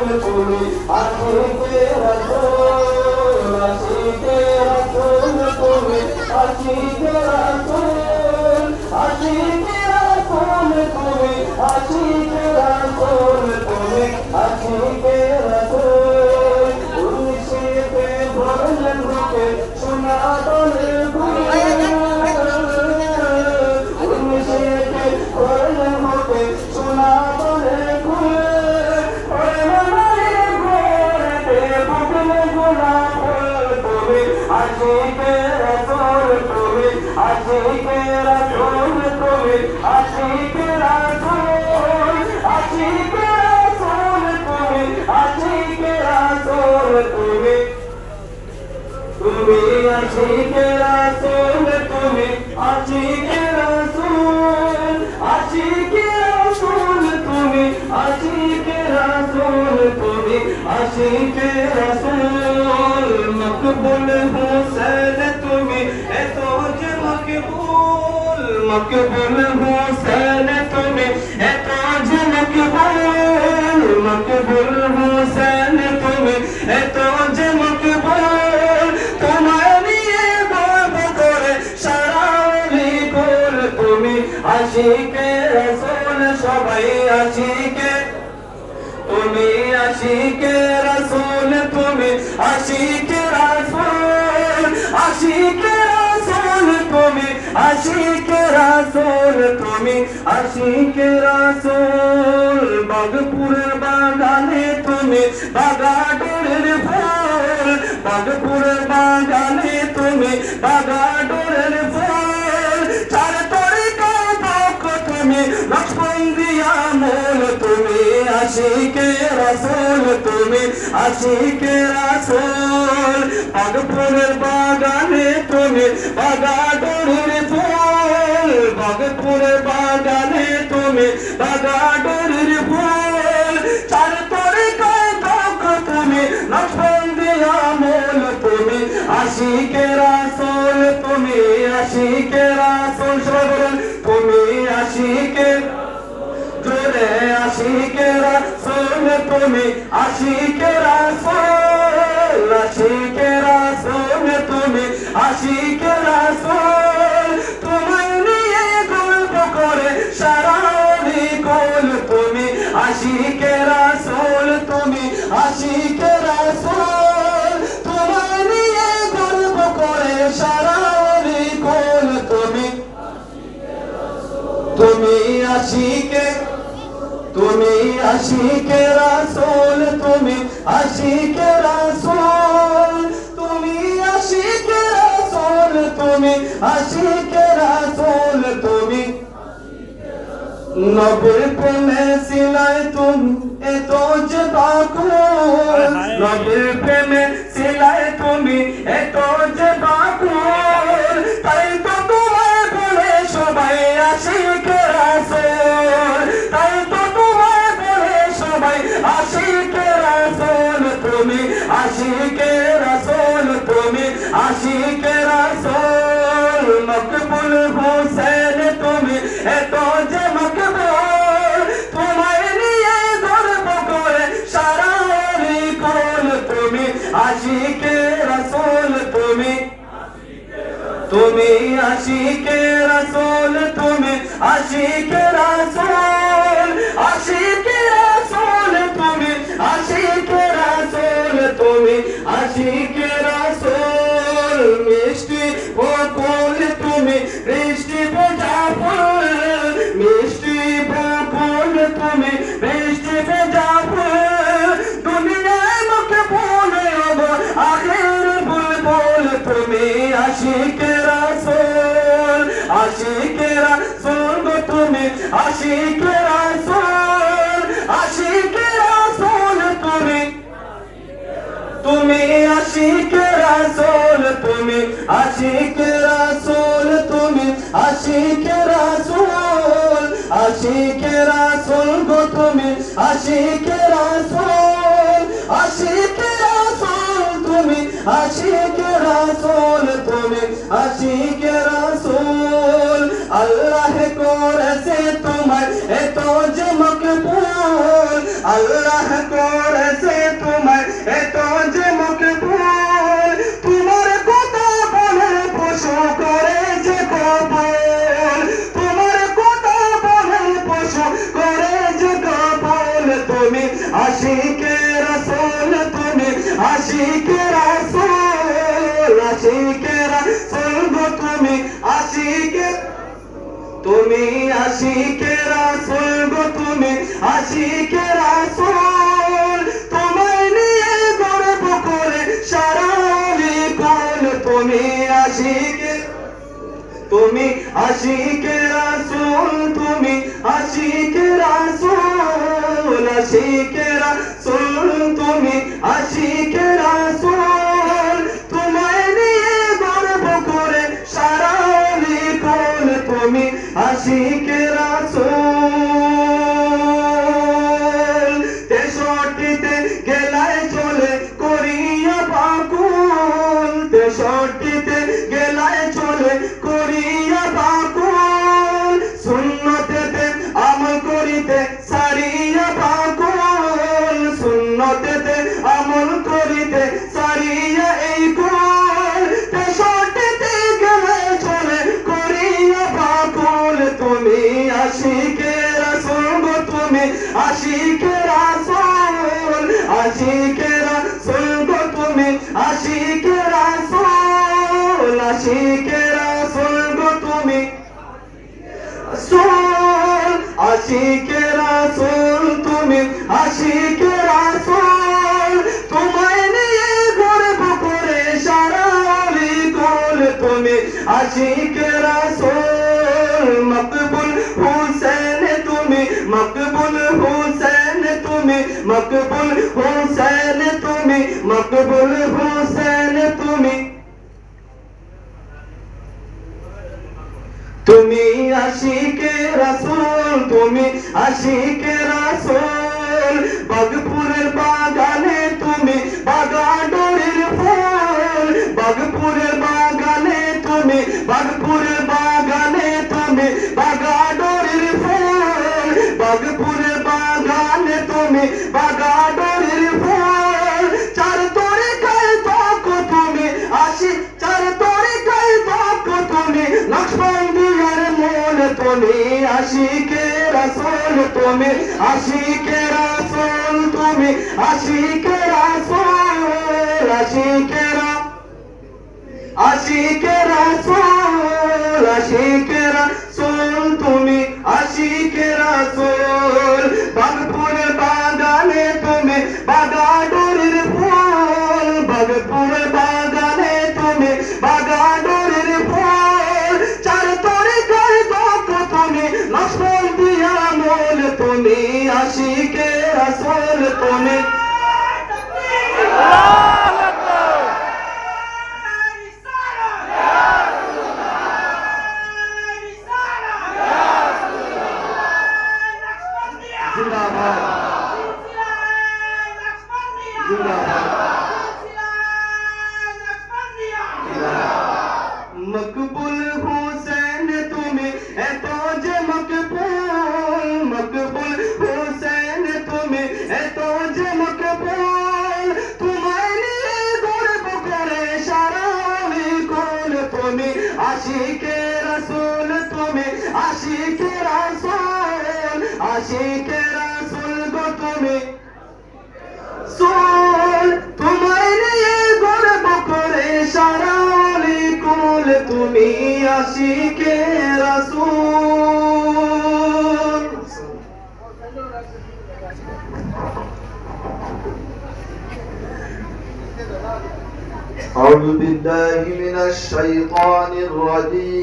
তুমি আশিকে রাসূল আশিকে রাসূল তুমি আশিকে রাসূল আশিকে রাসূল তুমি আশিকে রাসূল তুমি আশিকে রাসূল উনিশে ভরলেন বুকে সোনা দলে আশিকে রাসূল তুমি আশিকে রাসূল তুমি আশিকে রাসূল আশিকে রাসূল তুমি আশিকে রাসূল তুমি তুমি আশিকে রাসূল তুমি আশিকে রাসূল আশিকে রাসূল তুমি আশিকে রাসূল তুমি আশিকে রাসূল মকবুল হুসैन তুমি এত যে মকবুল মকবুল হুসैन তুমি এত যে মকবুল মকবুল হুসैन তুমি এত যে মকবুল তোমায় নিয়ে গর্ব করে সারা বিকুল তুমি আশিকে রাসূল সবাই আশিকে তুমি আশিকে রাসূল তুমি আশিকে রাসূল আশিকে রাসূল তুমি আশিকে রাসূল তুমি আশিকে রাসূল বাগপুরের বাগানে তুমি বাগাডোরের ফুল বাগপুরের বাগানে তুমি বাগাডোরের ফুল চার তরিকার পক্ষ তুমি লক্ষ্মণদিয়া মূল তুমি আশিকে রাসূল তুমি আশিকে রাসূল বাগপুরের বাগানে তুমি বাগাডোরের ফুল বাগপুরের বাগানে তুমি বাগাডোরের ফুল চার তরিকার পক্ষ তুমি লক্ষ্মণদিয়া মূল তুমি আশিকে রাসূল তুমি আশিকে রাসূল সবাই তুমি আশিকে জোরে আশিকে রাসূল তুমি আশিকে রাসূল আশিকে রাসূল তুমি আশিকে রাসূল তোমায় নিয়ে গল্প করে সারা বিকুল তুমি আশিকে রাসূল তুমি আশিকে রাসূল তোমায় নিয়ে গল্প করে সারা বিকুল তুমি তুমি আশিকে তুমি আশিকে রাসূল তুমি আশিকে রাসূল তুমি আশিকে রাসূল তুমি আশিকে রাসূল তুমি নবীর প্রেমে সিলাই তুমি এত যে বাকুল নবীর প্রেমে সিলাই তুমি এত যে বাকুল তাই তো তোমায় বলে সবাই আশিকে রাসূল তাই তো তোমায় বলে সবাই আশিকে রাসূল তুমি আশিকে রাসূল তুমি আশিকে রাসূল মকবুল হুসैन তুমি এত যে মকবুল তোমায় নিয়ে গর্ব করে সারা বিকুল তুমি আশিকে রাসূল তুমি তুমি আশিকে রাসূল তুমি আশিকে রাসূল আশিকে রাসূল তুমি আশিকে রাসূল তুমি আশিকে রাসূল মিষ্টি বকুল তুমি বৃষ্টি ভেজা ফুল মিষ্টি বকুল তুমি বৃষ্টি ভেজা ফুল দুনিয়ায় মকবুল হবো আখির বুলবুল তুমি আশিকে রাসূল আশিকে রাসূল তুমি আশিকে রাসূল আশিকে রাসূল তুমি তুমি আশিকে রাসূল তুমি আশিকে রাসূল তুমি আশিকে রাসূল আশিকে রাসূল গো তুমি আশিকে রাসূল আশিকে রাসূল তুমি আশিকে রাসূল তুমি আশিকে রাসূল আল্লাহ করেছে তোমার এত যে মকবুল আল্লাহ করেছে তোমায় এত যে মকবুল তোমার কথা বলে পশু করেছে কবুল তোমার কথা বলে পশু করেছে কবুল তুমি আশিকে রাসূল তুমি আশিকে রাসূল আশিকে রাসূল গো তুমি আশিকে রাসূল গো তুমি আশিকে রাসূল তোমায় নিয়ে গর্ব করে সারা অলিকুল তুমি আশিকে রাসূল তুমি আশিকে রাসূল আশিকে রাসূল তুমি আশিকে রাসূল তোমায় নিয়ে গর্ব করে সারা অলিকুল তুমি আশিকে রাসূল 63তে গেলায় চলে করিয়া বাকুল 63তে গেলায় চলে করিয়া বাকুল সুন্নতেতে আমল করিতে সারিয়া বাকুল সুন্নতেতে আমল করিতে সারিয়া এই কুল 63তে গেলায় চলে করিয়া বাকুল তুমি আশিকে রাসূল গো তুমি আশিকে রাসূল আশিকে রাসূল গো তুমি আশিকে রাসূল আশিকে রাসূল গো তুমি রাসূল আশিকে রাসূল তুমি আশিকে রাসূল তোমায় নিয়ে গর্ব করে সারা অলিকুল তুমি আশিকে রাসূল মকবুল হুসেন তুমি মকবুল হুসেন তুমি মকবুল হুসেন তুমি মকবুল হুসেন তুমি আশিকে রাসূল তুমি আশিকে রাসূল বাগপুরের বাগানে তুমি বাগাডোরের ফুল বাগপুরের বাগানে তুমি বাগপুরের বাগানে তুমি বাগাডোরের ফুল বাগপুরের বাগানে তুমি বাগাডোরের ফুল চার তরিকায় তক তুমি চার তরিকায় তক তুমি নকশবন্দিয়ার মূল তুমি আশিকে রাসূল তুমি আশিকে রাসূল তুমি আশিকে রাসূল আশিকে রাসূল আশিকে রাসূল তুমি আশিকে রাসূল বাগপুরের বাগানে তুমি বাগাডোরের ফুল বাগপুরের বাগানে তুমি বাগাডোরের ফুল চার তরিকায় তক তুমি নকশবন্দিয়া মূল তুমি আশিকে রাসূল তুমি মকবুল হুসেন তুমি এত যে মকবুল মকবুল হুসেন তুমি এত যে মকবুল তোমায় নিয়ে গর্ব করে সারা অলিকুল তুমি আশিকে রাসূল তুমি আশিকে রাসূল আশিকে রাসূল গো তুমি রাসূল তোমায় নিয়ে গর্ব করে সারা অলিকুল তুমি আশিকে রাসূল أعوذ بالله من الشيطان الرجيم